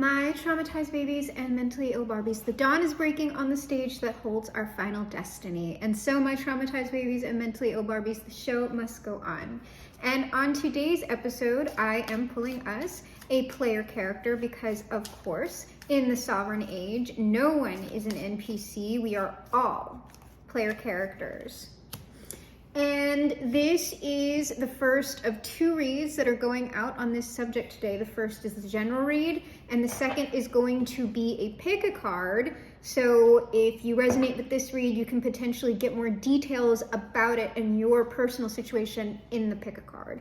My traumatized babies and mentally ill Barbies, the dawn is breaking on the stage that holds our final destiny. And so, my traumatized babies and mentally ill Barbies, the show must go on. And on today's episode, I am pulling us a player character because, of course, in the Sovereign Age, no one is an NPC. We are all player characters. And this is the first of two reads that are going out on this subject today. The first is the general read, and the second is going to be a pick a card. So if you resonate with this read, you can potentially get more details about it and your personal situation in the pick a card.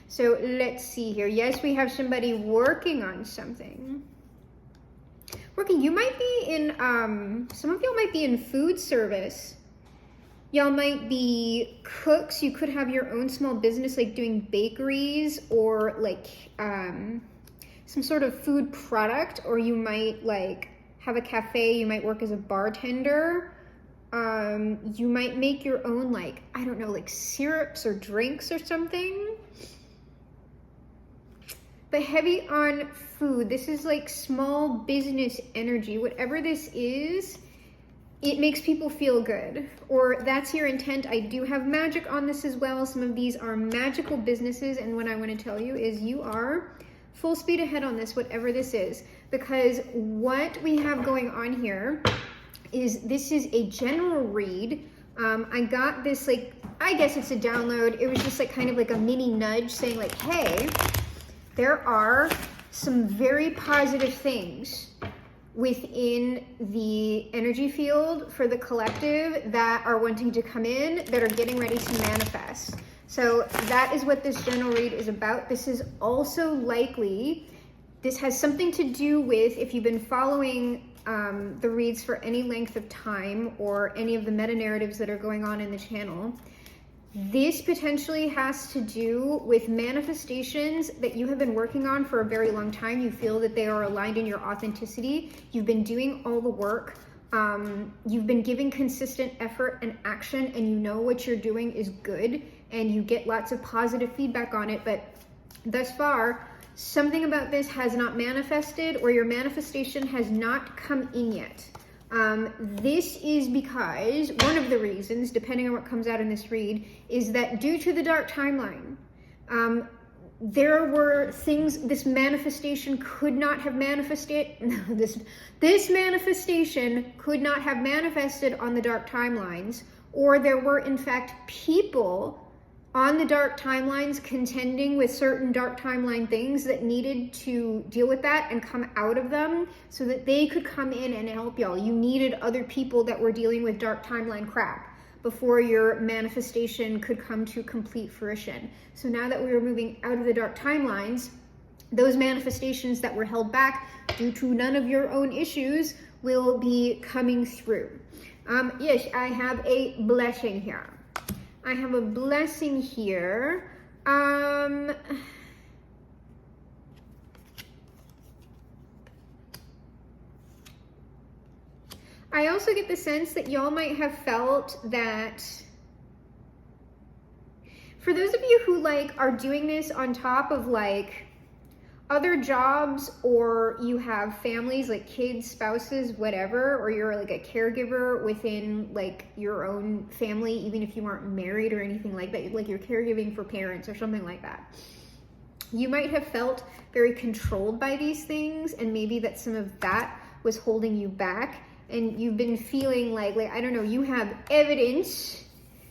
So let's see here. Yes, we have somebody working on something. You might be in, some of y'all might be in food service. Y'all might be cooks. You could have your own small business, like doing bakeries or like some sort of food product, or you might like have a cafe. You might work as a bartender. You might make your own, like, I don't know, like syrups or drinks or something. But heavy on food. This is like small business energy. Whatever this is, it makes people feel good, or that's your intent. I do have magic on this as well. Some of these are magical businesses, and what I want to tell you is you are full speed ahead on this, whatever this is, because what we have going on here is this is a general read. I got this, like, I guess it's a download. It was just like kind of like a mini nudge saying like, hey, there are some very positive things within the energy field for the collective that are wanting to come in, that are getting ready to manifest. So that is what this general read is about. This is also likely, this has something to do with, if you've been following the reads for any length of time or any of the meta narratives that are going on in the channel, this potentially has to do with manifestations that you have been working on for a very long time. You feel that they are aligned in your authenticity. You've been doing all the work. You've been giving consistent effort and action, and you know what you're doing is good, and you get lots of positive feedback on it. But thus far, something about this has not manifested, or your manifestation has not come in yet. This is because one of the reasons, depending on what comes out in this read, is that due to the dark timeline, there were things, this manifestation could not have manifested, this manifestation could not have manifested on the dark timelines, or there were in fact people on the dark timelines contending with certain dark timeline things that needed to deal with that and come out of them so that they could come in and help y'all. You needed other people that were dealing with dark timeline crap before your manifestation could come to complete fruition. So now that we are moving out of the dark timelines, those manifestations that were held back due to none of your own issues will be coming through. Yes, I have a blessing here. I have a blessing here. I also get the sense that y'all might have felt that for those of you who like are doing this on top of like other jobs, or you have families like kids, spouses, whatever, or you're like a caregiver within like your own family, even if you aren't married or anything like that, like you're caregiving for parents or something like that. You might have felt very controlled by these things, and maybe that some of that was holding you back, and you've been feeling like I don't know, you have evidence.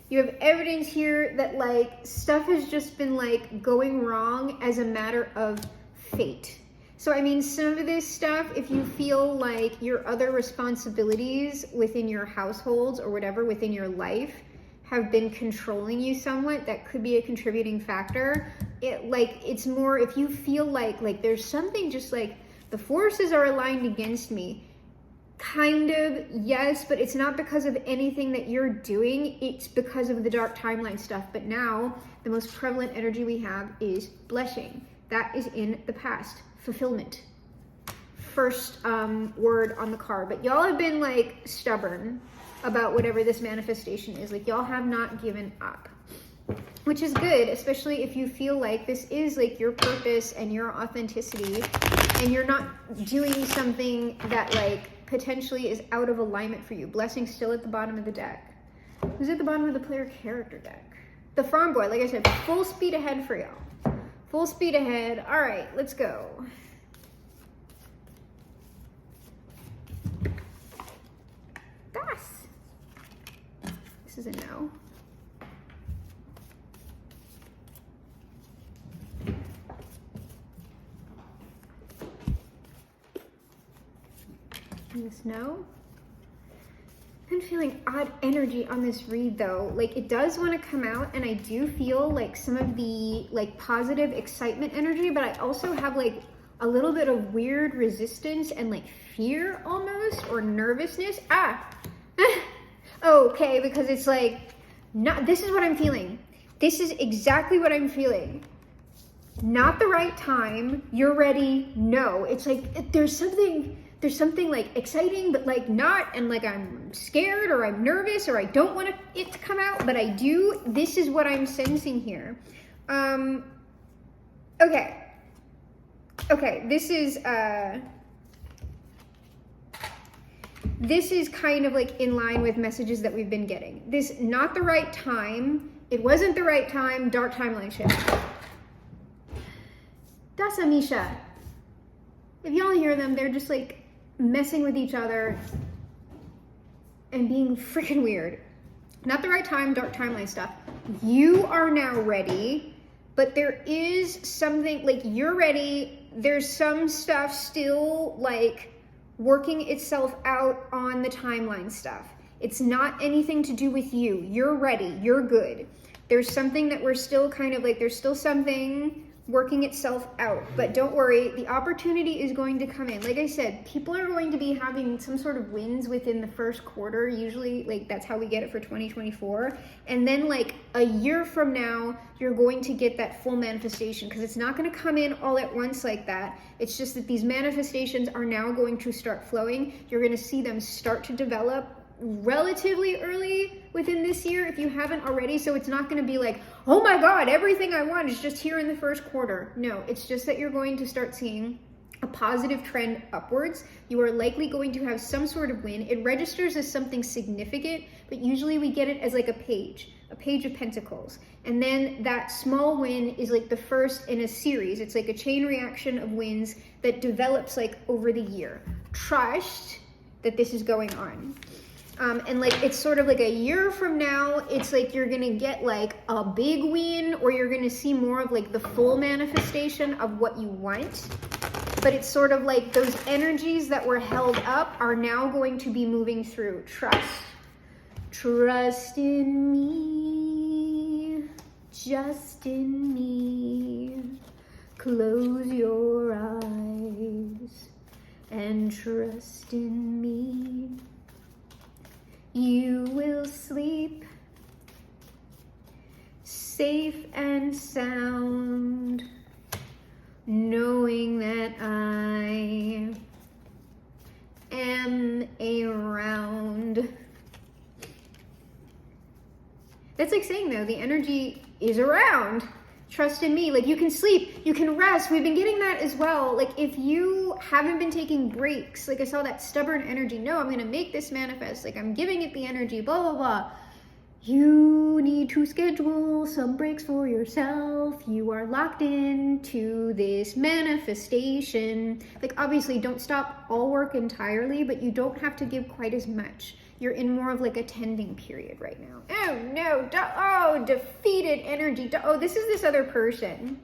You have evidence here that like stuff has just been like going wrong as a matter of fate. So I mean, some of this stuff, if you feel like your other responsibilities within your households or whatever within your life have been controlling you somewhat, that could be a contributing factor. It's more if you feel like there's something just like the forces are aligned against me. Kind of, yes, but it's not because of anything that you're doing. It's because of the dark timeline stuff. But now the most prevalent energy we have is blessing. That is in the past. Fulfillment. First word on the card. But y'all have been like stubborn about whatever this manifestation is. Like y'all have not given up. Which is good, especially if you feel like this is like your purpose and your authenticity. and you're not doing something that like potentially is out of alignment for you. Blessing still at the bottom of the deck. Who's at the bottom of the player character deck? The farm boy, like I said, full speed ahead for y'all. Full speed ahead. All right, let's go. This is a no. This no. I'm feeling odd energy on this read though. Like it does want to come out, and I do feel like some of the like positive excitement energy, but I also have like a little bit of weird resistance and like fear almost, or nervousness. Okay, because it's like, not, this is what I'm feeling. This is exactly what I'm feeling. Not the right time, you're ready, no. It's like, there's something like exciting, but like not, and like I'm scared, or I'm nervous, or I don't want it to come out, but I do. This is what I'm sensing here. Okay, this is kind of like in line with messages that we've been getting. This, not the right time. It wasn't the right time. Dark timeline shift. Dasa Misha. If y'all hear them, they're just like messing with each other and being freaking weird. Not the right time, dark timeline stuff. You are now ready, but there is something, like you're ready. There's some stuff still like working itself out on the timeline stuff. It's not anything to do with you. You're ready. You're good. There's something that we're still kind of like, there's still something working itself out, but don't worry, the opportunity is going to come in. Like I said, people are going to be having some sort of wins within the first quarter. Usually, like that's how we get it for 2024. And then like a year from now, you're going to get that full manifestation, because it's not going to come in all at once like that. It's just that these manifestations are now going to start flowing. You're going to see them start to develop relatively early within this year if you haven't already. So it's not going to be like, oh my God, everything I want is just here in the first quarter. No, it's just that you're going to start seeing a positive trend upwards. You are likely going to have some sort of win. It registers as something significant, but usually we get it as like a page of pentacles. And then that small win is like the first in a series. It's like a chain reaction of wins that develops like over the year. Trust that this is going on. And like, it's sort of like a year from now, it's like you're gonna get like a big win, or you're gonna see more of like the full manifestation of what you want. But it's sort of like those energies that were held up are now going to be moving through. Trust in me, just in me. Close your eyes and trust in me. You will sleep safe and sound, knowing that I am around. That's like saying though, the energy is around. Trust in me. Like you can sleep, you can rest. We've been getting that as well. Like if you haven't been taking breaks, like I saw that stubborn energy. No, I'm going to make this manifest. Like I'm giving it the energy, blah, blah, blah. You need to schedule some breaks for yourself. You are locked into this manifestation. Like obviously don't stop all work entirely, but you don't have to give quite as much. You're in more of like a tending period right now. Oh no, oh, defeated energy. Oh, this is this other person.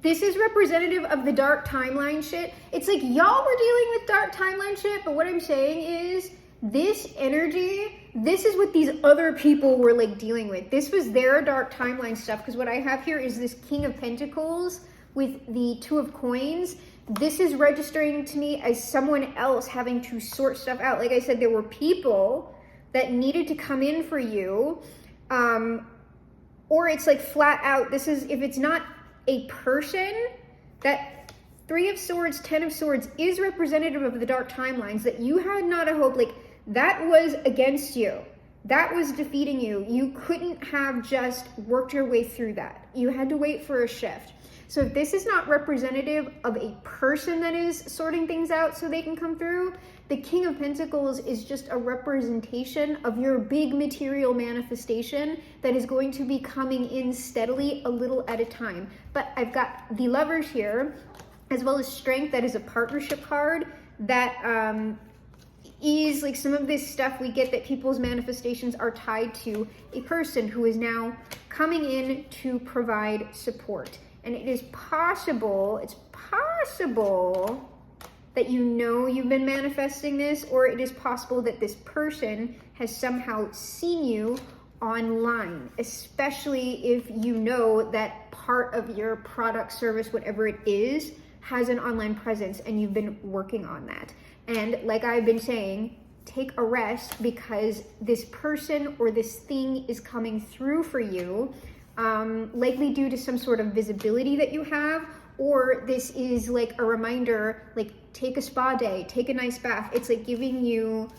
This is representative of the dark timeline shit. It's like y'all were dealing with dark timeline shit, but what I'm saying is this energy, this is what these other people were like dealing with. This was their dark timeline stuff, because what I have here is this King of Pentacles with the Two of Coins. This is registering to me as someone else having to sort stuff out. Like I said, there were people that needed to come in for you, or it's like flat out, this is, if it's not a person, that Three of Swords, Ten of Swords is representative of the dark timelines, that you had not a hope, like that was against you. That was defeating you. You couldn't have just worked your way through that. You had to wait for a shift. So if this is not representative of a person that is sorting things out so they can come through, the King of Pentacles is just a representation of your big material manifestation that is going to be coming in steadily, a little at a time. But I've got the Lovers here, as well as Strength, that is a partnership card that is like some of this stuff we get, that people's manifestations are tied to a person who is now coming in to provide support. And it is possible, it's possible that you know you've been manifesting this, or it is possible that this person has somehow seen you online, especially if you know that part of your product, service, whatever it is, has an online presence and you've been working on that. And like I've been saying, take a rest, because this person or this thing is coming through for you, likely due to some sort of visibility that you have, or this is like a reminder, like take a spa day, take a nice bath. It's like giving you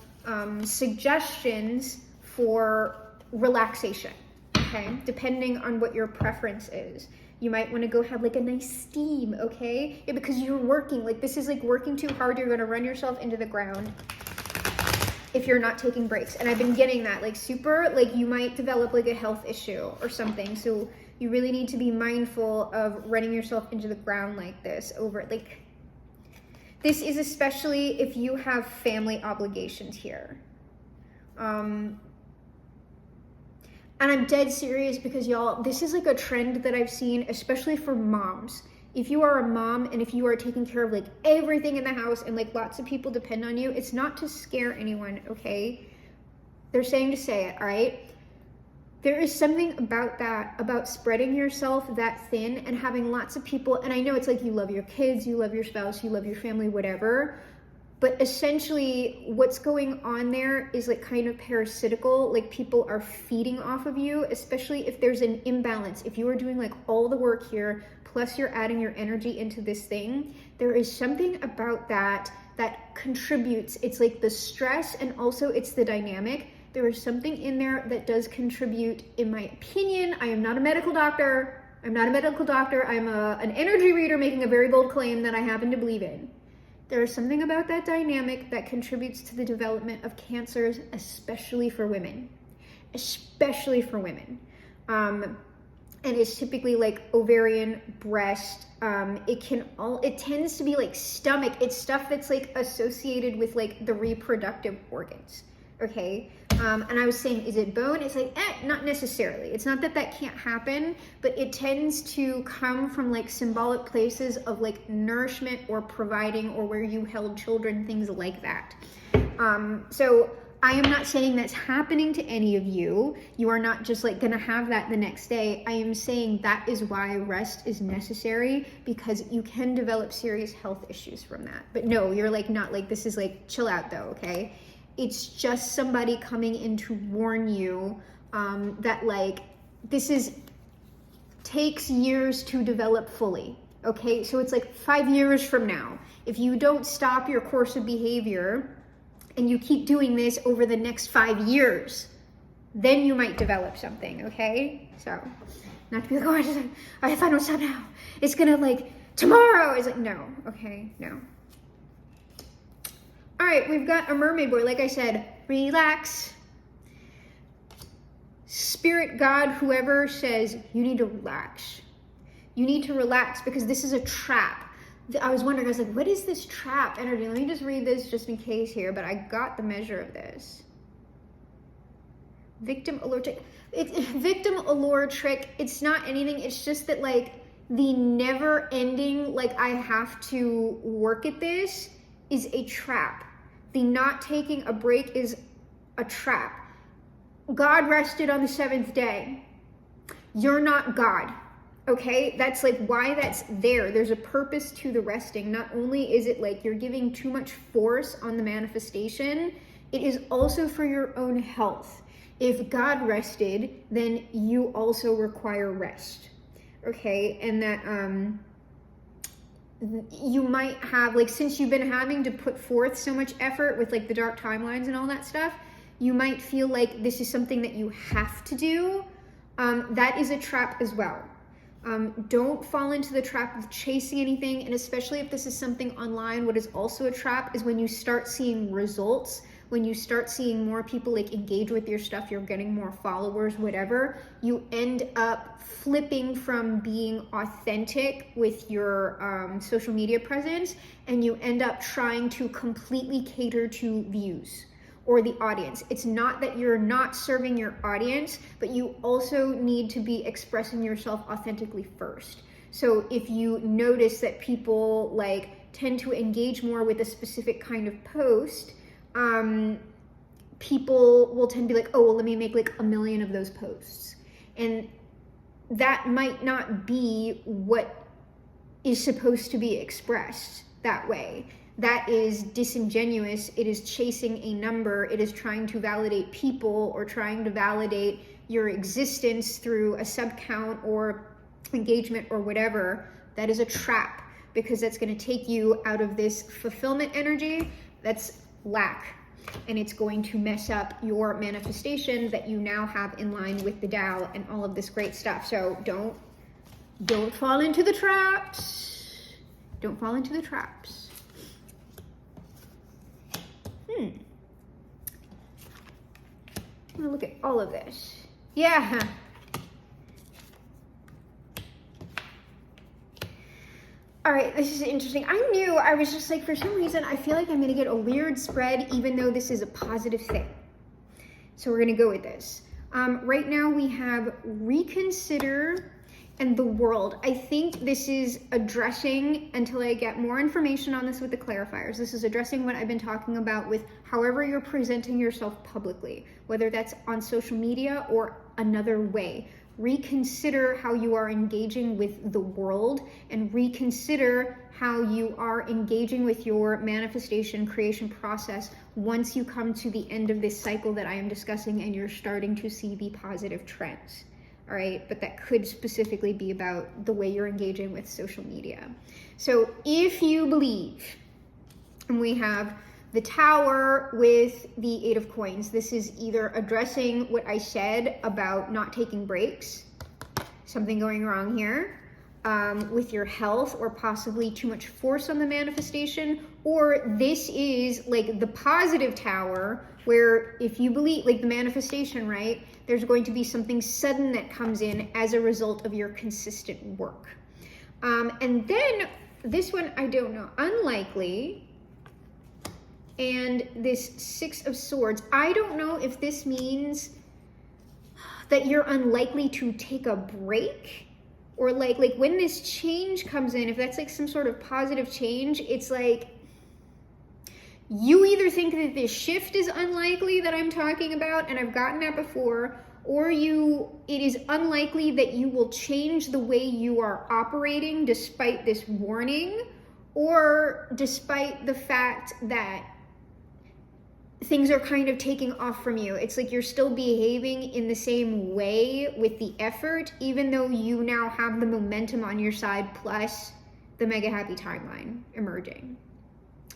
suggestions for relaxation, okay? Depending on what your preference is. You might want to go have like a nice steam, okay? Yeah, because you're working, like this is like working too hard. You're going to run yourself into the ground if you're not taking breaks. And I've been getting that, like super, like you might develop like a health issue or something. So you really need to be mindful of running yourself into the ground like this over, like, this is especially if you have family obligations here. And I'm dead serious, because y'all, this is like a trend that I've seen, especially for moms. If you are a mom and if you are taking care of like everything in the house and like lots of people depend on you, it's not to scare anyone, okay? They're saying to say it, all right? There is something about that, about spreading yourself that thin and having lots of people. And I know it's like you love your kids, you love your spouse, you love your family, whatever. But essentially what's going on there is like kind of parasitical, like people are feeding off of you, especially if there's an imbalance. If you are doing like all the work here, plus you're adding your energy into this thing, there is something about that that contributes. It's like the stress, and also it's the dynamic. There is something in there that does contribute, in my opinion. I am not a medical doctor. I'm an energy reader making a very bold claim that I happen to believe in. There is something about that dynamic that contributes to the development of cancers, especially for women. And it's typically like ovarian, breast. It tends to be like stomach. It's stuff that's like associated with like the reproductive organs. Okay. And I was saying, is it bone? It's like, not necessarily. It's not that that can't happen, but it tends to come from like symbolic places of like nourishment or providing, or where you held children, things like that. So I am not saying that's happening to any of you. You are not just like gonna have that the next day. I am saying that is why rest is necessary, because you can develop serious health issues from that. But no, you're like not like, this is like, chill out though, okay? It's just somebody coming in to warn you that like takes years to develop fully, okay? So it's like 5 years from now, if you don't stop your course of behavior and you keep doing this over the next 5 years, then you might develop something, okay? So not to be like, oh, if I don't stop now, it's gonna like tomorrow. It's like, no, okay, no. All right, we've got a mermaid boy. Like I said, relax. Spirit, God, whoever says you need to relax. You need to relax, because this is a trap. I was wondering, I was like, what is this trap energy? Let me just read this just in case here, but I got the measure of this. Victim allure trick. Victim allure trick. It's not anything. It's just that like the never ending, like I have to work at this, is a trap. The not taking a break is a trap. God rested on the 7th day. You're not God, okay? That's like why that's there. There's a purpose to the resting. Not only is it like you're giving too much force on the manifestation, it is also for your own health. If God rested, then you also require rest, okay? And that you might have, like, since you've been having to put forth so much effort with like the dark timelines and all that stuff, you might feel like this is something that you have to do. That is a trap as well. Don't fall into the trap of chasing anything, and especially if this is something online, what is also a trap is when you start seeing results, when you start seeing more people like engage with your stuff, you're getting more followers, whatever, you end up flipping from being authentic with your social media presence, and you end up trying to completely cater to views or the audience. It's not that you're not serving your audience, but you also need to be expressing yourself authentically first. So if you notice that people like tend to engage more with a specific kind of post, people will tend to be like, oh, well, let me make like 1 million of those posts. And that might not be what is supposed to be expressed that way. That is disingenuous. It is chasing a number. It is trying to validate people or trying to validate your existence through a sub count or engagement or whatever. That is a trap, because that's going to take you out of this fulfillment energy. That's lack, and it's going to mess up your manifestation that you now have in line with the Tao and all of this great stuff. So don't fall into the traps. Don't fall into the traps. I'm gonna look at all of this. Yeah. All right, this is interesting. I was just like, for some reason, I feel like I'm gonna get a weird spread, even though this is a positive thing. So we're gonna go with this. Right now we have reconsider and the world. I think this is addressing, until I get more information on this with the clarifiers, this is addressing what I've been talking about with however you're presenting yourself publicly, whether that's on social media or another way. Reconsider how you are engaging with the world, and reconsider how you are engaging with your manifestation creation process once you come to the end of this cycle that I am discussing and you're starting to see the positive trends. All right, but that could specifically be about the way you're engaging with social media. So if you believe, and we have the Tower with the 8 of Coins, this is either addressing what I said about not taking breaks, something going wrong here, with your health, or possibly too much force on the manifestation, or this is like the positive Tower, where if you believe, like the manifestation, right, there's going to be something sudden that comes in as a result of your consistent work. And then this one, I don't know, unlikely, and this 6 of Swords. I don't know if this means that you're unlikely to take a break, or like when this change comes in, if that's like some sort of positive change, it's like you either think that this shift is unlikely that I'm talking about, and I've gotten that before, or it is unlikely that you will change the way you are operating despite this warning, or despite the fact that things are kind of taking off from you. It's like you're still behaving in the same way with the effort, even though you now have the momentum on your side plus the mega happy timeline emerging.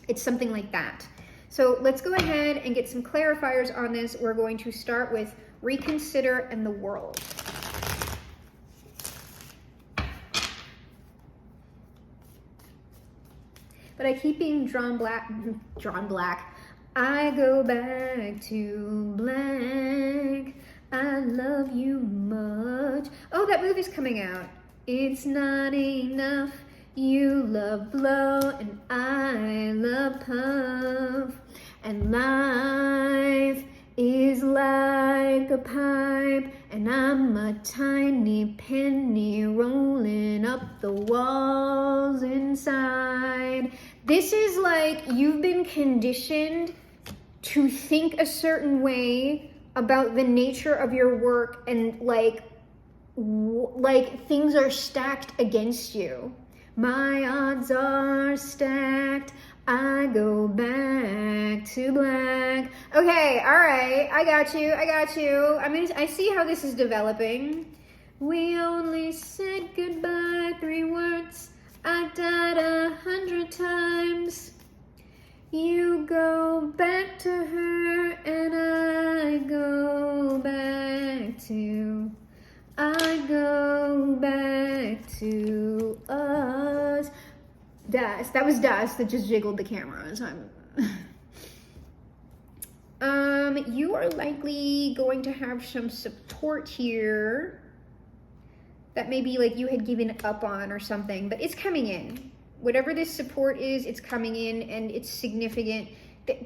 It's something like that. So let's go ahead and get some clarifiers on this. We're going to start with reconsider and the world. But I keep being drawn black. I go back to black. I love you much. Oh, that movie's coming out. It's not enough. You love blow and I love puff. And life is like a pipe, and I'm a tiny penny rolling up the walls inside. This is like you've been conditioned to think a certain way about the nature of your work, and like things are stacked against you. My odds are stacked. I go back to black. Okay, all right. I got you. I see how this is developing. We only said goodbye 3 words. I died 100 times. You go back to her and I go back to to us. Dust. That was dust that just jiggled the camera. So you are likely going to have some support here that maybe like you had given up on or something, but it's coming in. Whatever this support is, it's coming in and it's significant.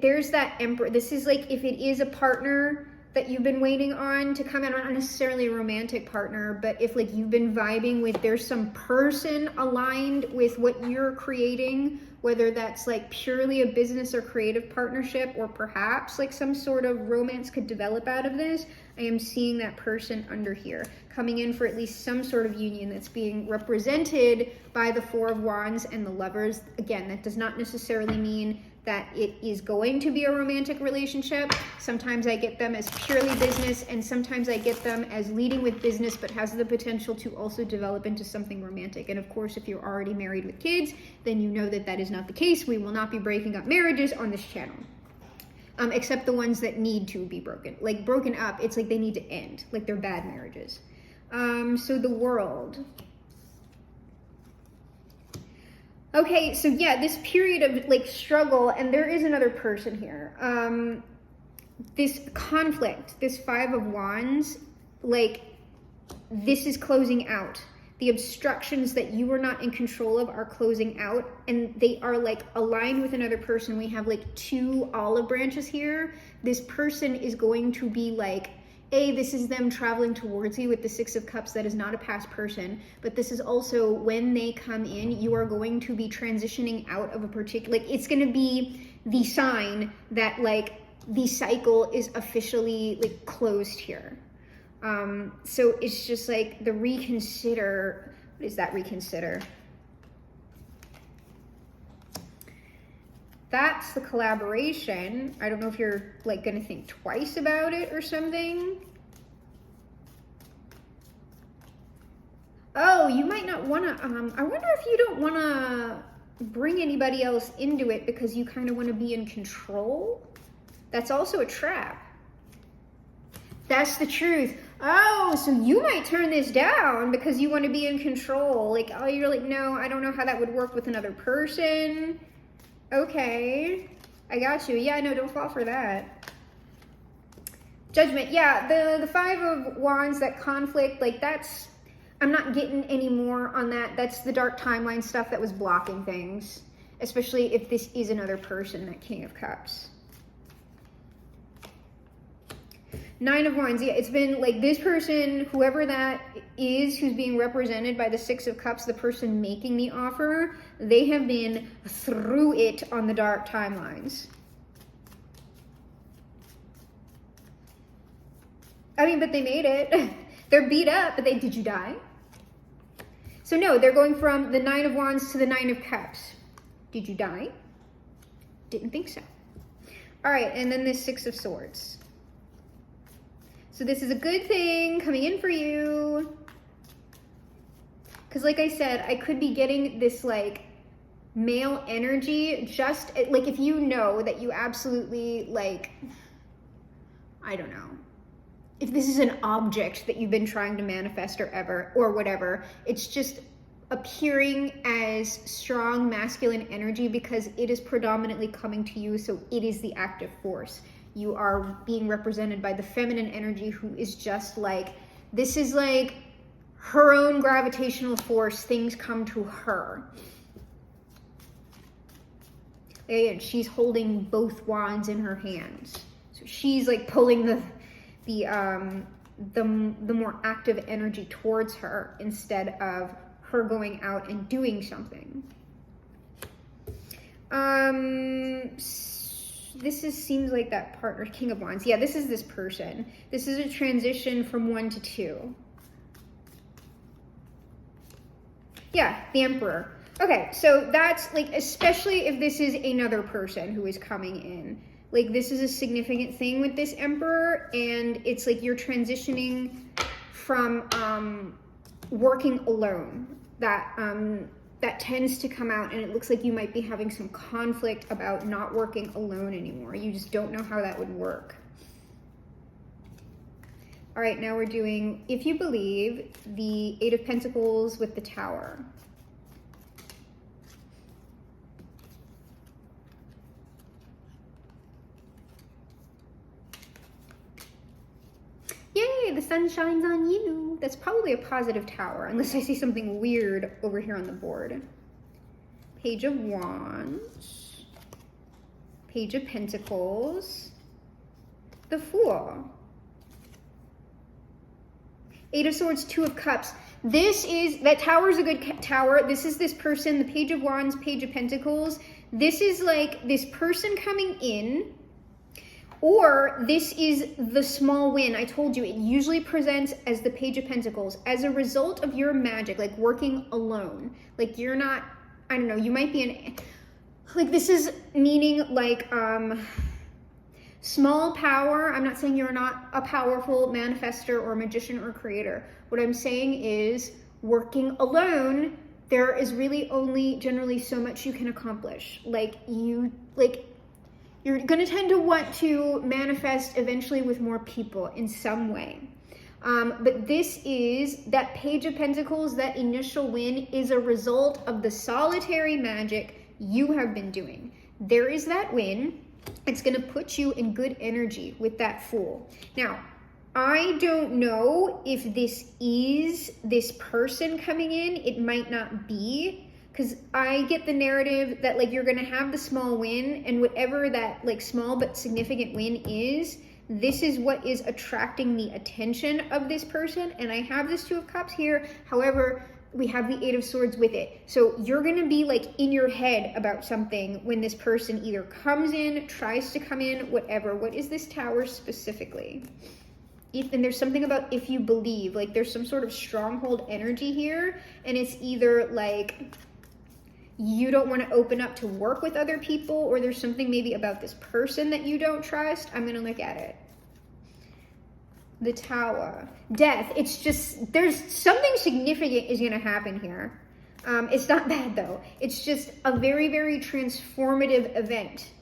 There's that Emperor. This is like, if it is a partner that you've been waiting on to come in, not necessarily a romantic partner, but if like you've been vibing with, there's some person aligned with what you're creating, whether that's like purely a business or creative partnership, or perhaps like some sort of romance could develop out of this. I am seeing that person under here coming in for at least some sort of union that's being represented by the Four of Wands and the Lovers. Again, that does not necessarily mean that it is going to be a romantic relationship. Sometimes I get them as purely business, and sometimes I get them as leading with business, but has the potential to also develop into something romantic. And of course, if you're already married with kids, then you know that that is not the case. We will not be breaking up marriages on this channel. Except the ones that need to be broken. Like broken up, it's like they need to end, like they're bad marriages. So the World. Okay, so yeah, this period of like struggle, and there is another person here. This conflict, this Five of Wands, like this is closing out. The obstructions that you are not in control of are closing out, and they are like aligned with another person. We have like two olive branches here. This person is going to be like, this is them traveling towards you with the Six of Cups. That is not a past person, but this is also when they come in, you are going to be transitioning out of a particular, like it's going to be the sign that like the cycle is officially like closed here. So it's just like the reconsider. What is that reconsider? That's the collaboration. I don't know if you're like going to think twice about it or something. Oh, you might not want to, I wonder if you don't want to bring anybody else into it because you kind of want to be in control. That's also a trap. That's the truth. Oh, so you might turn this down because you want to be in control. Like, oh, you're like, no, I don't know how that would work with another person. Okay, I got you. Yeah, no, don't fall for that. Judgment, yeah, the Five of Wands, that conflict, like that's, I'm not getting any more on that. That's the dark timeline stuff that was blocking things, especially if this is another person, that King of Cups. Nine of Wands, yeah, it's been like this person, whoever that is, who's being represented by the Six of Cups, the person making the offer, they have been through it on the dark timelines. I mean, but they made it. They're beat up, but did you die? So no, they're going from the Nine of Wands to the Nine of Cups. Did you die? Didn't think so. All right, and then this Six of Swords. So this is a good thing coming in for you. Because like I said, I could be getting this like male energy, just like if you know that you absolutely like, I don't know. If this is an object that you've been trying to manifest or whatever, it's just appearing as strong masculine energy because it is predominantly coming to you. So it is the active force. You are being represented by the feminine energy, who is just like, this is like her own gravitational force. Things come to her. And she's holding both wands in her hands. So she's like pulling the more active energy towards her instead of her going out and doing something. This seems like that partner, King of Wands. Yeah, this is this person. This is a transition from 1 to 2. Yeah, the Emperor. Okay, so that's like, especially if this is another person who is coming in. Like this is a significant thing with this Emperor, and it's like you're transitioning from working alone. That tends to come out, and it looks like you might be having some conflict about not working alone anymore. You just don't know how that would work. All right, now we're doing, if you believe, the Eight of Pentacles with the Tower. Yay, the sun shines on you. That's probably a positive tower, unless I see something weird over here on the board. Page of Wands. Page of Pentacles. The Fool. Eight of Swords, Two of Cups. This is, that tower is a good tower. This is this person, the Page of Wands, Page of Pentacles. This is like this person coming in, or this is the small win. I told you, it usually presents as the Page of Pentacles as a result of your magic, like working alone. Like you're not, I don't know, you might be like this is meaning like, small power. I'm not saying you're not a powerful manifester or magician or creator. What I'm saying is working alone, there is really only generally so much you can accomplish. You're going to tend to want to manifest eventually with more people in some way. But this is that Page of Pentacles, that initial win is a result of the solitary magic you have been doing. There is that win. It's going to put you in good energy with that Fool. Now, I don't know if this is this person coming in. It might not be, because I get the narrative that like you're going to have the small win, and whatever that like small but significant win is, this is what is attracting the attention of this person. And I have this Two of Cups here. However, we have the Eight of Swords with it. So you're going to be like in your head about something when this person either comes in, tries to come in, whatever. What is this tower specifically? And there's something about if you believe, like there's some sort of stronghold energy here. And it's either like you don't want to open up to work with other people, or there's something maybe about this person that you don't trust. I'm going to look at it. The Tower. Death. It's just, there's something significant is going to happen here. It's not bad though. It's just a very, very transformative event.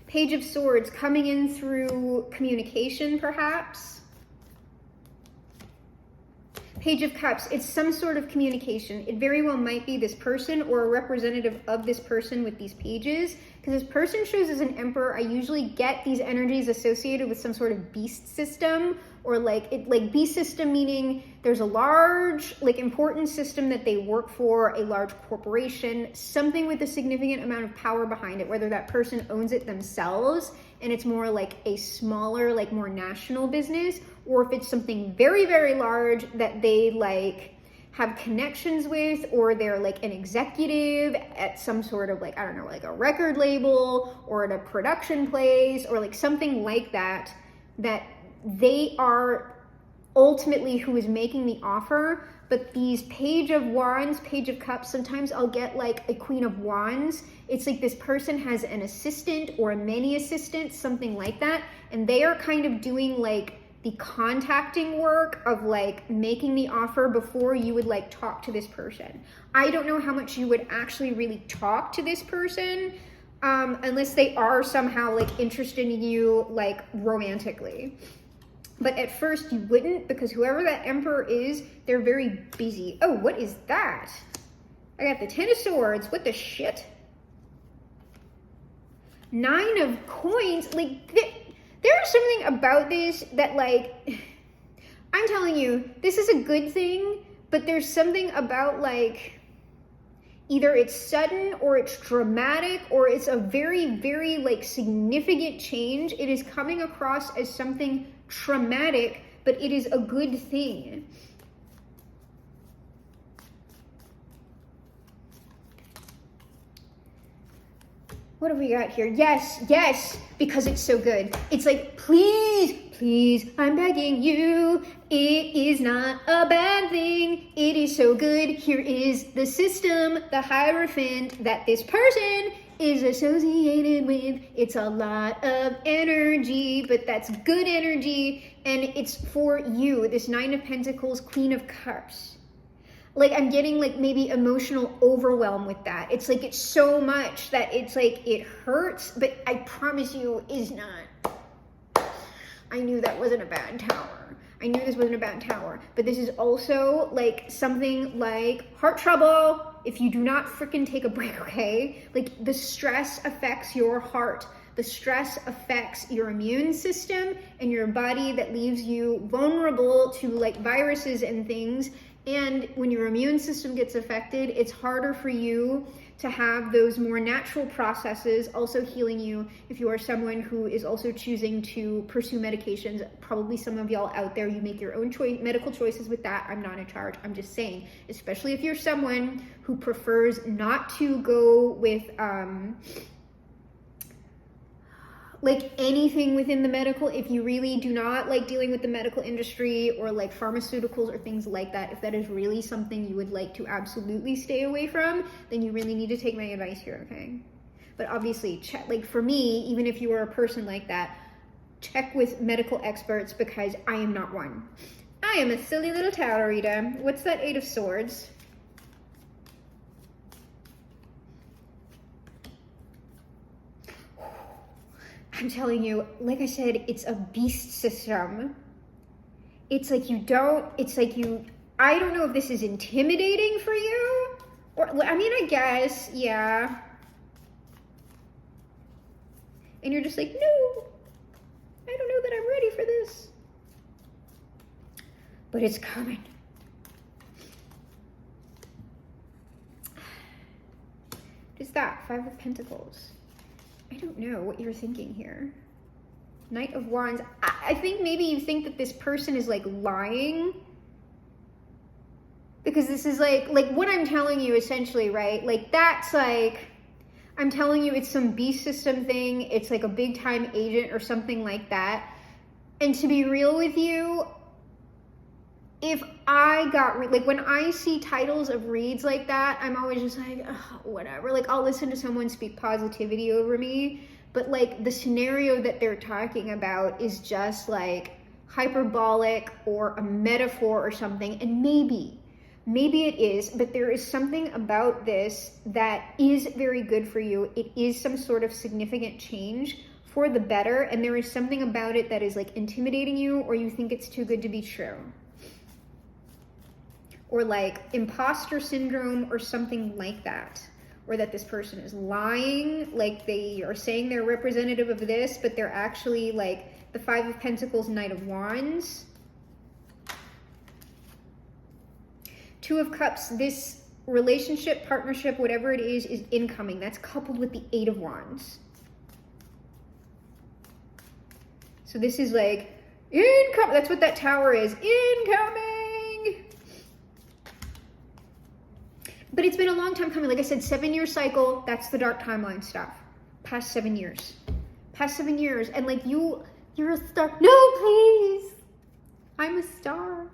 Page of Swords, coming in through communication perhaps. Page of Cups, it's some sort of communication. It very well might be this person or a representative of this person with these pages. Because this person shows as an Emperor, I usually get these energies associated with some sort of beast system, or like beast system meaning there's a large, like important system that they work for, a large corporation, something with a significant amount of power behind it, whether that person owns it themselves and it's more like a smaller, like more national business, or if it's something very, very large that they like have connections with, or they're like an executive at some sort of like, I don't know, like a record label or at a production place or like something like that, that they are ultimately who is making the offer. But these Page of Wands, Page of Cups, sometimes I'll get like a Queen of Wands. It's like this person has an assistant or many assistants, something like that. And they are kind of doing like the contacting work of like making the offer before you would like talk to this person. I don't know how much you would actually really talk to this person unless they are somehow like interested in you like romantically. But at first you wouldn't, because whoever that Emperor is, they're very busy. Oh, what is that? I got the Ten of Swords. What the shit? Nine of Coins. Like, there's something about this that, like, I'm telling you, this is a good thing, but there's something about, like, either it's sudden or it's dramatic or it's a very, very, like, significant change. It is coming across as something traumatic, but it is a good thing. What have we got here? Yes, yes, because it's so good. It's like, please, please, I'm begging you. It is not a bad thing. It is so good. Here is the system, the Hierophant that this person is associated with. It's a lot of energy, but that's good energy, and it's for you. This Nine of Pentacles, Queen of Cups. like I'm getting like maybe emotional overwhelm with that. It's like it's so much that it's like it hurts, but I promise you is not. I knew that wasn't a bad tower. I knew this wasn't a bad tower, but this is also like something like heart trouble. If you do not freaking take a break, okay? Like the stress affects your heart. The stress affects your immune system and your body, that leaves you vulnerable to like viruses and things. And when your immune system gets affected, it's harder for you to have those more natural processes also healing you if you are someone who is also choosing to pursue medications. Probably some of y'all out there, you make your own medical choices with that. I'm not in charge. I'm just saying, especially if you're someone who prefers not to go with like anything within the medical, if you really do not like dealing with the medical industry or like pharmaceuticals or things like that, if that is really something you would like to absolutely stay away from, then you really need to take my advice here, okay? But obviously, check, like for me, even if you are a person like that, check with medical experts, because I am not one. I am a silly little tarot reader. What's that 8 of Swords? I'm telling you, like I said, it's a beast system. It's like I don't know if this is intimidating for you, or, I mean, I guess, yeah. And you're just like, no, I don't know that I'm ready for this. But it's coming. What is that? 5 of Pentacles. I don't know what you're thinking here. Knight of Wands. I think maybe you think that this person is like lying, because this is like what I'm telling you essentially, right? Like that's like, I'm telling you it's some beast system thing. It's like a big time agent or something like that. And to be real with you, if I got, like when I see titles of reads like that, I'm always just like, oh, whatever. Like I'll listen to someone speak positivity over me, but like the scenario that they're talking about is just like hyperbolic or a metaphor or something. And maybe it is, but there is something about this that is very good for you. It is some sort of significant change for the better. And there is something about it that is like intimidating you, or you think it's too good to be true. Or like imposter syndrome or something like that, or that this person is lying, like they are saying they're representative of this, but they're actually like the 5 of Pentacles, Knight of Wands. 2 of Cups, this relationship, partnership, whatever it is incoming. That's coupled with the 8 of Wands. So this is like income. That's what that tower is, incoming. But it's been a long time coming. Like I said, 7-year cycle, that's the dark timeline stuff. Past 7 years. Past 7 years. And like you're a star. No, please. I'm a star.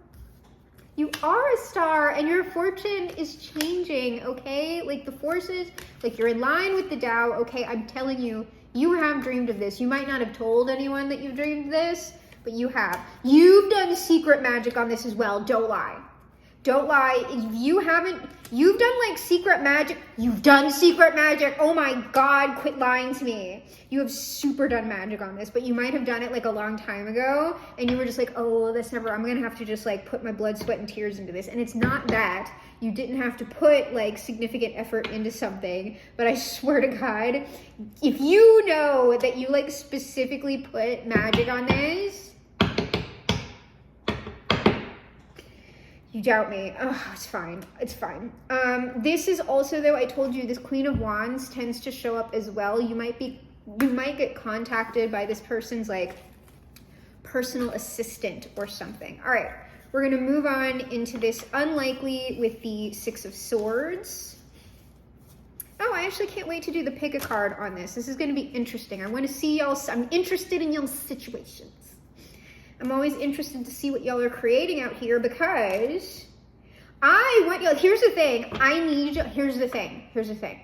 You are a star, and your fortune is changing, okay? Like the forces, like you're in line with the Tao, okay? I'm telling you, you have dreamed of this. You might not have told anyone that you've dreamed this, but you have. You've done secret magic on this as well. Don't lie. Don't lie. If you haven't, you've done like secret magic. You've done secret magic. Oh my God, quit lying to me. You have super done magic on this, but you might have done it like a long time ago, and you were just like, oh, that's never, I'm gonna have to just like put my blood, sweat, and tears into this. And it's not that. You didn't have to put like significant effort into something, but I swear to God, if you know that you like specifically put magic on this, you doubt me. Oh, it's fine. It's fine. This is also, though, I told you, this Queen of Wands tends to show up as well. You might get contacted by this person's like personal assistant or something. All right, we're gonna move on into this unlikely with the 6 of Swords. Oh, I actually can't wait to do the pick a card on this. This is gonna be interesting. I want to see y'all. I'm interested in y'all's situations. I'm always interested to see what y'all are creating out here, because I want y'all, here's the thing. Here's the thing.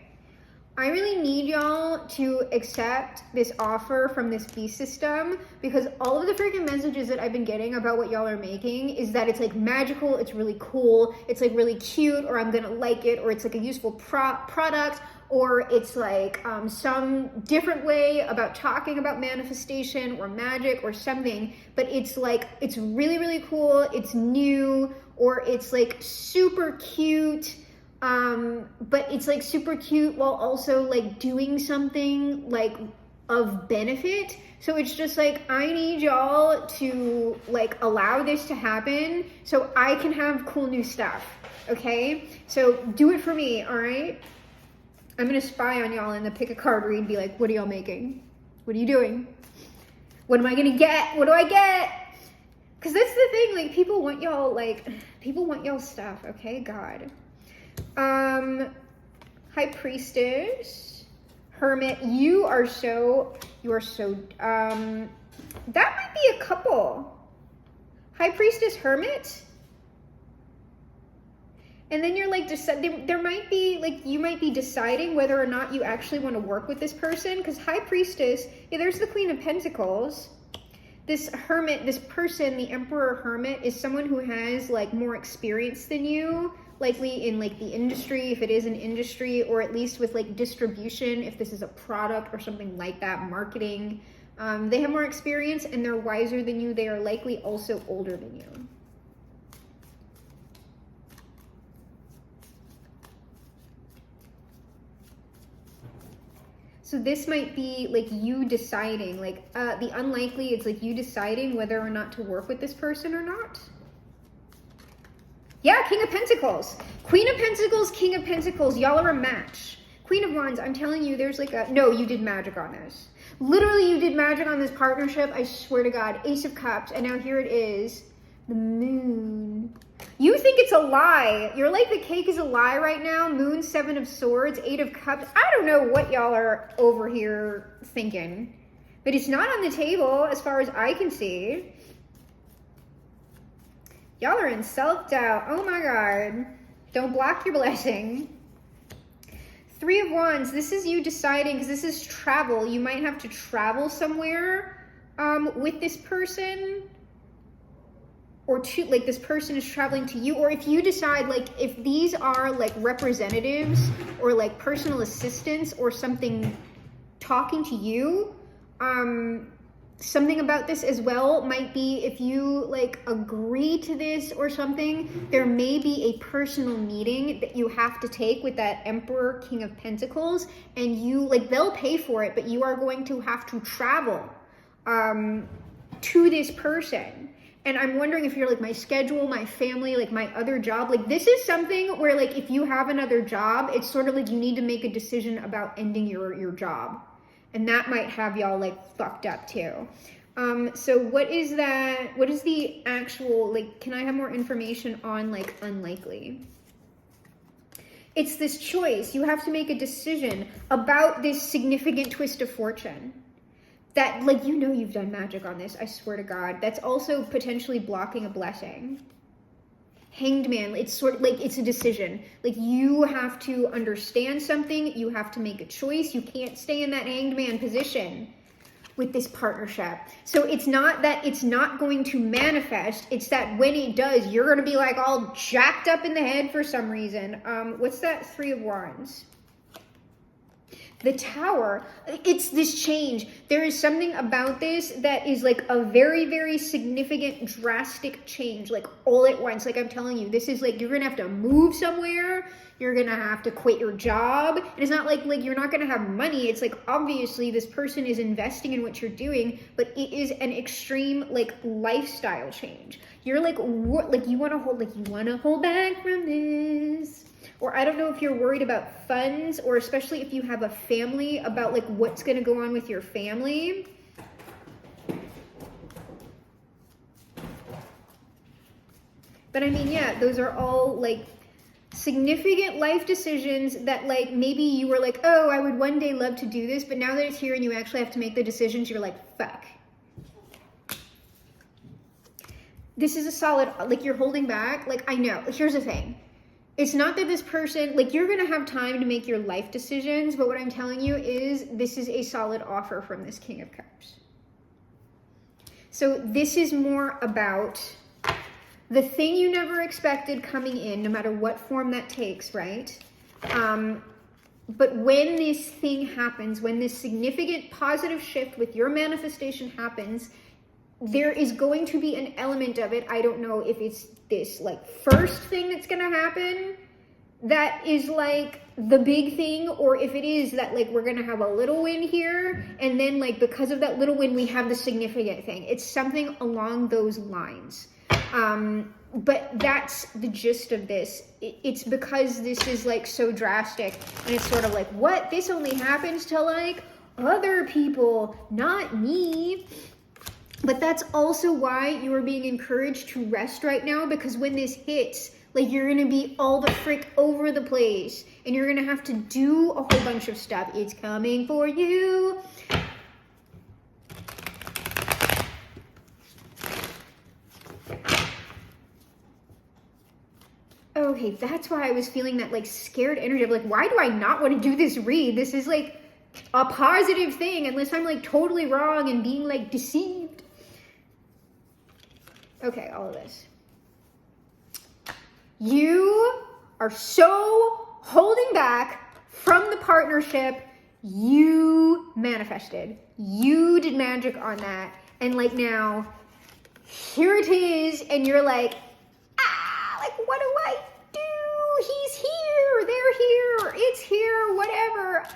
I really need y'all to accept this offer from this beast system, because all of the freaking messages that I've been getting about what y'all are making is that it's like magical, it's really cool, it's like really cute, or I'm gonna like it, or it's like a useful product, or it's like some different way about talking about manifestation or magic or something, but it's like, it's really, really cool, it's new, or it's like super cute, but it's like super cute while also like doing something like of benefit. So it's just like, I need y'all to like allow this to happen so I can have cool new stuff. Okay, so do it for me. All right, I'm gonna spy on y'all in the pick a card read, be like, what are y'all making? What are you doing? What am I gonna get? What do I get? Because that's the thing, like people want y'all stuff. Okay, God. High Priestess, Hermit, you are so, that might be a couple. High Priestess, Hermit. And then you're like, there might be, like, you might be deciding whether or not you actually want to work with this person. Because High Priestess, yeah, there's the Queen of Pentacles. This Hermit, this person, the Emperor Hermit, is someone who has, like, more experience than you. Likely in, like, the industry, if it is an industry, or at least with, like, distribution, if this is a product or something like that, marketing. They have more experience and they're wiser than you. They are likely also older than you. So this might be like you deciding, like the unlikely, it's like you deciding whether or not to work with this person or not. Yeah, King of Pentacles. Queen of Pentacles, King of Pentacles, y'all are a match. Queen of Wands, I'm telling you, there's like a, no, you did magic on this. Literally, you did magic on this partnership, I swear to God. Ace of Cups, and now here it is, the Moon. You think it's a lie. You're like, the cake is a lie right now. Moon, Seven of Swords, Eight of Cups. I don't know what y'all are over here thinking, but it's not on the table as far as I can see. Y'all are in self-doubt. Oh my God. Don't block your blessing. Three of Wands. This is you deciding, because this is travel. You might have to travel somewhere with this person. Or to, like, this person is traveling to you. Or if you decide, like, if these are, like, representatives or, like, personal assistants or something talking to you, something about this as well might be if you like agree to this or something, there may be a personal meeting that you have to take with that Emperor, King of Pentacles, and you like, they'll pay for it, but you are going to have to travel to this person. And I'm wondering if you're like, my schedule, my family, like my other job, like this is something where like if you have another job, it's sort of like you need to make a decision about ending your job. And that might have y'all like fucked up too. So what is that? What is the actual, like, can I have more information on like unlikely? It's this choice. You have to make a decision about this significant twist of fortune. That, like, you know you've done magic on this, I swear to God. That's also potentially blocking a blessing. Hanged Man, it's sort of like, it's a decision. Like, you have to understand something, you have to make a choice. You can't stay in that Hanged Man position with this partnership. So it's not that it's not going to manifest, it's that when it does, you're gonna be like all jacked up in the head for some reason. What's that Three of Wands? The Tower, it's this change. There is something about this that is like a very, very significant, drastic change, like all at once. Like I'm telling you, this is like, you're gonna have to move somewhere, you're gonna have to quit your job. And it's not like you're not gonna have money. It's like, obviously this person is investing in what you're doing, but it is an extreme like lifestyle change. You're like, what, like you wanna hold back from this. Or I don't know if you're worried about funds, or especially if you have a family, about like what's going to go on with your family. But I mean, yeah, those are all like significant life decisions that like maybe you were like, oh, I would one day love to do this, but now that it's here and you actually have to make the decisions, you're like, fuck. This is a solid, like you're holding back. Like, I know, here's the thing. it's not that this person, like, you're gonna have time to make your life decisions, but what I'm telling you is this is a solid offer from this King of Cups. So this is more about the thing you never expected coming in, no matter what form that takes, right? But when this thing happens, when this significant positive shift with your manifestation happens, there is going to be an element of it. I don't know if it's this like first thing that's going to happen that is like the big thing, or if it is that like we're going to have a little win here, and then like because of that little win we have the significant thing. It's something along those lines. But that's the gist of this. It's because this is like so drastic, and it's sort of like, what? This only happens to like other people, not me. But that's also why you are being encouraged to rest right now, because when this hits, like, you're gonna be all the frick over the place, and you're gonna have to do a whole bunch of stuff. It's coming for you. Okay, that's why I was feeling that like scared energy of like, why do I not want to do this read? This is like a positive thing, unless I'm like totally wrong and being like deceived. Okay, all of this. You are so holding back from the partnership. You manifested. You did magic on that. And like now, here it is, and you're like, like, what do I do? He's here, they're here, it's here, whatever.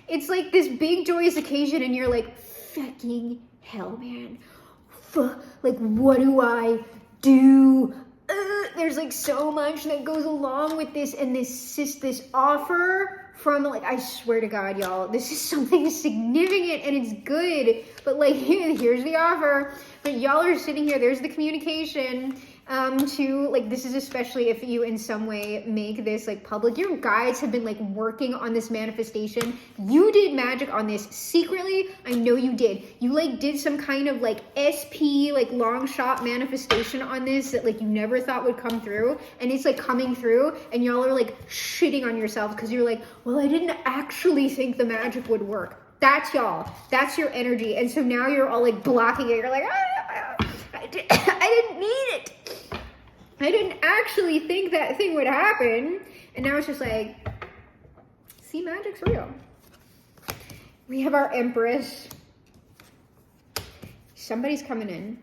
It's like this big joyous occasion, and you're like, fucking hell, man. Like, what do I do? There's like so much that goes along with this, and this offer from, like, I swear to God, y'all, this is something significant and it's good, but like, here's the offer. But y'all are sitting here, there's the communication. To like, this is especially if you in some way make this like public. Your guides have been like working on this manifestation. You did magic on this secretly. I know you did. You like did some kind of like SP, like long shot manifestation on this that like you never thought would come through, and it's like coming through, and y'all are like shitting on yourselves because you're like, well, I didn't actually think the magic would work. That's y'all. That's your energy. And so now you're all like blocking it. You're like, I didn't need it. I didn't actually think that thing would happen. And now it's just like, see, magic's real. We have our Empress. Somebody's coming in.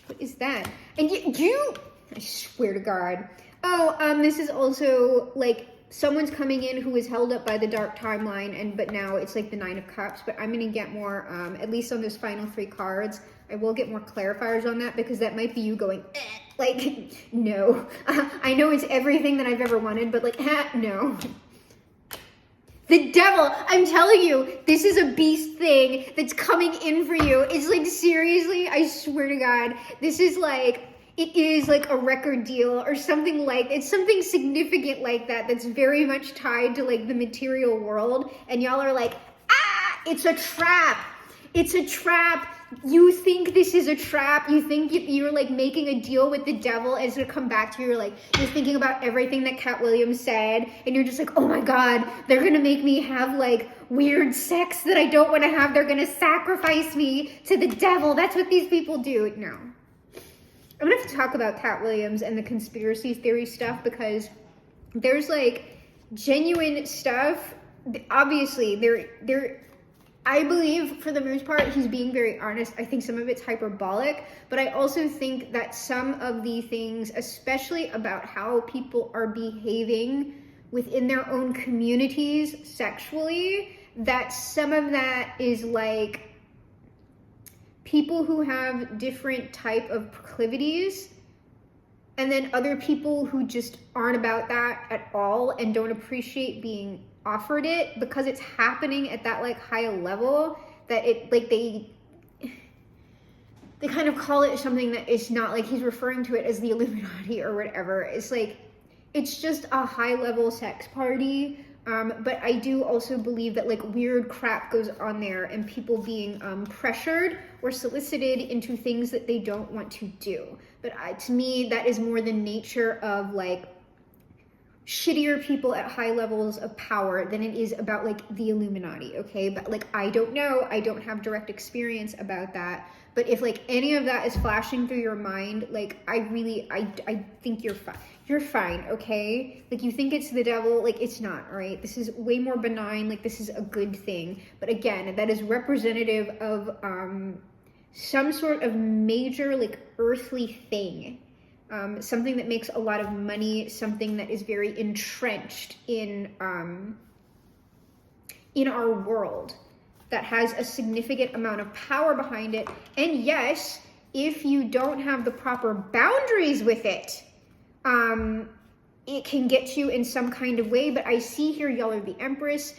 What is that? And you I swear to God. Oh, this is also like someone's coming in who was held up by the dark timeline, but now it's like the Nine of Cups. But I'm gonna get more, at least on those final 3 cards. I will get more clarifiers on that, because that might be you going, like, no. I know it's everything that I've ever wanted, but like, no. The Devil, I'm telling you, this is a beast thing that's coming in for you. It's like, seriously, I swear to God, this is like, it is like a record deal or something like, it's something significant like that that's very much tied to like the material world. And y'all are like, it's a trap. It's a trap. You think this is a trap. You think you're like making a deal with the devil, and it's gonna come back to you. You're like, you're thinking about everything that Cat Williams said, and you're just like, oh my God, they're gonna make me have like weird sex that I don't want to have. They're gonna sacrifice me to the devil. That's what these people do. No. I'm gonna have to talk about Cat Williams and the conspiracy theory stuff, because there's like genuine stuff. Obviously, there. I believe for the most part he's being very honest. I think some of it's hyperbolic, but I also think that some of the things, especially about how people are behaving within their own communities sexually, that some of that is like people who have different type of proclivities, and then other people who just aren't about that at all and don't appreciate being offered it, because it's happening at that like high level that it like they kind of call it something that is not, like he's referring to it as the Illuminati or whatever. It's like, it's just a high level sex party But I do also believe that like weird crap goes on there and people being pressured or solicited into things that they don't want to do. But to me, that is more the nature of like shittier people at high levels of power than it is about like the Illuminati, okay? But like, I don't know, I don't have direct experience about that. But if like any of that is flashing through your mind, like I think you're fine. You're fine, okay? Like you think it's the devil, like it's not, all right? This is way more benign, like this is a good thing. But again, that is representative of some sort of major like earthly thing. Something that makes a lot of money, something that is very entrenched in our world, that has a significant amount of power behind it. And yes, if you don't have the proper boundaries with it, it can get you in some kind of way. But I see here, y'all are the Empress.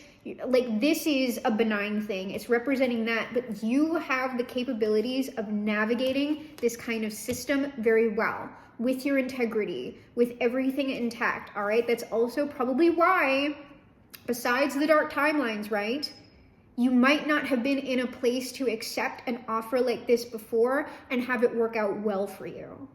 Like, this is a benign thing. It's representing that, but you have the capabilities of navigating this kind of system very well, with your integrity, with everything intact, all right? That's also probably why, besides the dark timelines, right, you might not have been in a place to accept an offer like this before and have it work out well for you.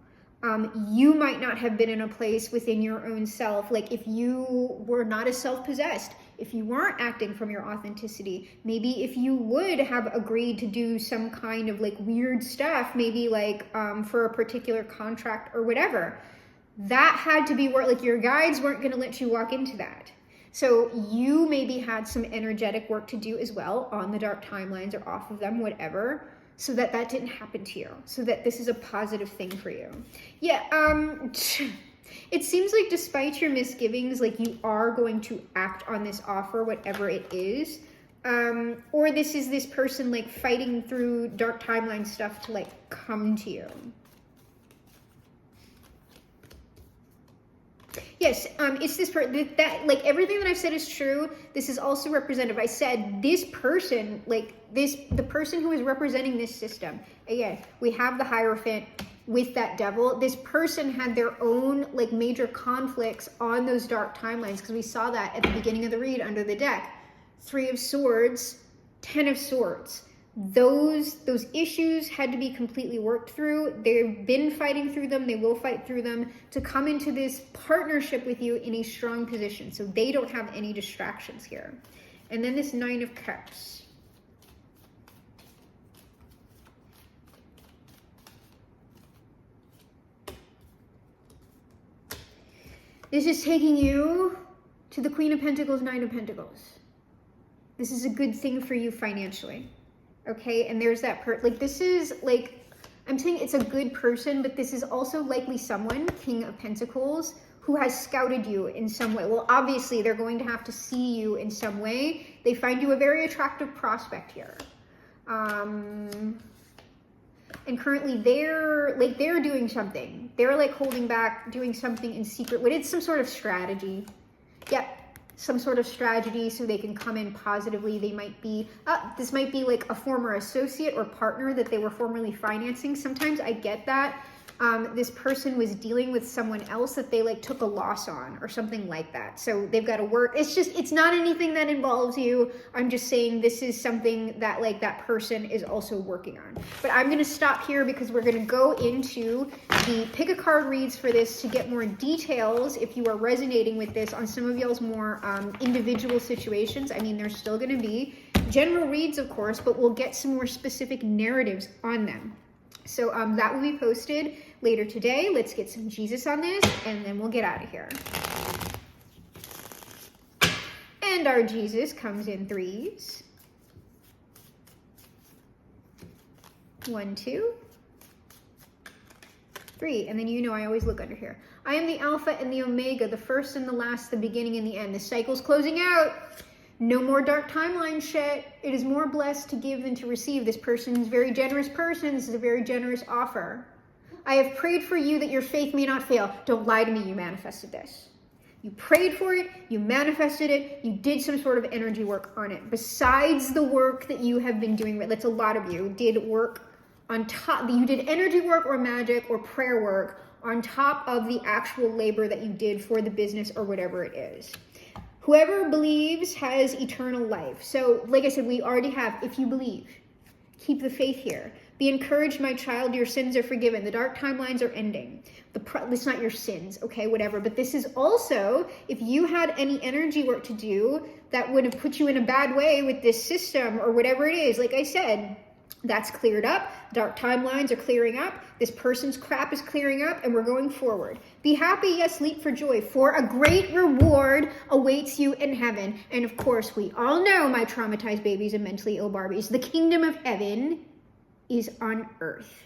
You might not have been in a place within your own self, like if you were not as self-possessed, if you weren't acting from your authenticity, maybe if you would have agreed to do some kind of like weird stuff, maybe like for a particular contract or whatever, that had to be where like your guides weren't going to let you walk into that. So you maybe had some energetic work to do as well on the dark timelines or off of them, whatever, so that didn't happen to you, so that this is a positive thing for you. Yeah, it seems like despite your misgivings, like you are going to act on this offer, whatever it is. Or this is this person like fighting through dark timeline stuff to like come to you. Yes, it's this that like everything that I've said is true. This is also representative. I said this person, like the person who is representing this system. Again, we have the Hierophant with that devil. This person had their own like major conflicts on those dark timelines, because we saw that at the beginning of the read under the deck. 3 of Swords, 10 of Swords. Those issues had to be completely worked through. They've been fighting through them. They will fight through them to come into this partnership with you in a strong position. So they don't have any distractions here. And then this 9 of Cups. This is taking you to the Queen of Pentacles, 9 of Pentacles. This is a good thing for you financially. Okay, and there's that like this is like, I'm saying it's a good person, but this is also likely someone, King of Pentacles, who has scouted you in some way. Well, obviously they're going to have to see you in some way. They find you a very attractive prospect here. And currently they're doing something. They're like holding back, doing something in secret. But it's some sort of strategy. Yep. Some sort of strategy so they can come in positively. They might be, this might be like a former associate or partner that they were formerly financing. Sometimes I get that. This person was dealing with someone else that they like took a loss on or something like that. So they've got to work. It's not anything that involves you. I'm just saying this is something that like that person is also working on. But I'm going to stop here because we're going to go into the pick a card reads for this to get more details if you are resonating with this on some of y'all's more individual situations. I mean, there's still going to be general reads, of course, but we'll get some more specific narratives on them. So that will be posted later today. Let's get some Jesus on this, and then we'll get out of here. And our Jesus comes in 3s. 1, 2, 3. And then you know I always look under here. I am the Alpha and the Omega, the first and the last, the beginning and the end. The cycle's closing out. No more dark timeline shit. It is more blessed to give than to receive. This person is a very generous person. This is a very generous offer. I have prayed for you that your faith may not fail. Don't lie to me, you manifested this. You prayed for it, you manifested it, you did some sort of energy work on it. Besides the work that you have been doing, that's a lot of you, did work on top, you did energy work or magic or prayer work on top of the actual labor that you did for the business or whatever it is. Whoever believes has eternal life. So, like I said, we already have, if you believe, keep the faith here. Be encouraged, my child, your sins are forgiven. The dark timelines are ending. It's not your sins, okay, whatever. But this is also, if you had any energy work to do that would have put you in a bad way with this system or whatever it is, like I said, that's cleared up. Dark timelines are clearing up. This person's crap is clearing up, and we're going forward. Be happy, yes, leap for joy, for a great reward awaits you in heaven. And of course, we all know, my traumatized babies and mentally ill Barbies, the kingdom of heaven is on earth.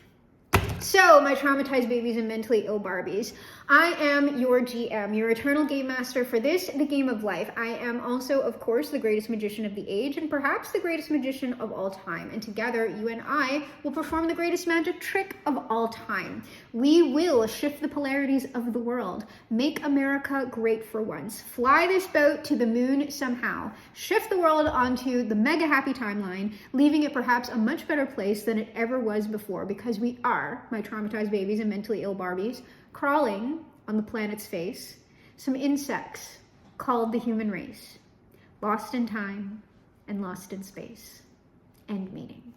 So, my traumatized babies and mentally ill Barbies, I am your GM, your eternal game master for this, the game of life. I am also, of course, the greatest magician of the age and perhaps the greatest magician of all time. And together, you and I will perform the greatest magic trick of all time. We will shift the polarities of the world, make America great for once, fly this boat to the moon somehow, shift the world onto the mega happy timeline, leaving it perhaps a much better place than it ever was before, because we are, my traumatized babies and mentally ill Barbies, crawling on the planet's face, some insects called the human race, lost in time and lost in space. End meeting.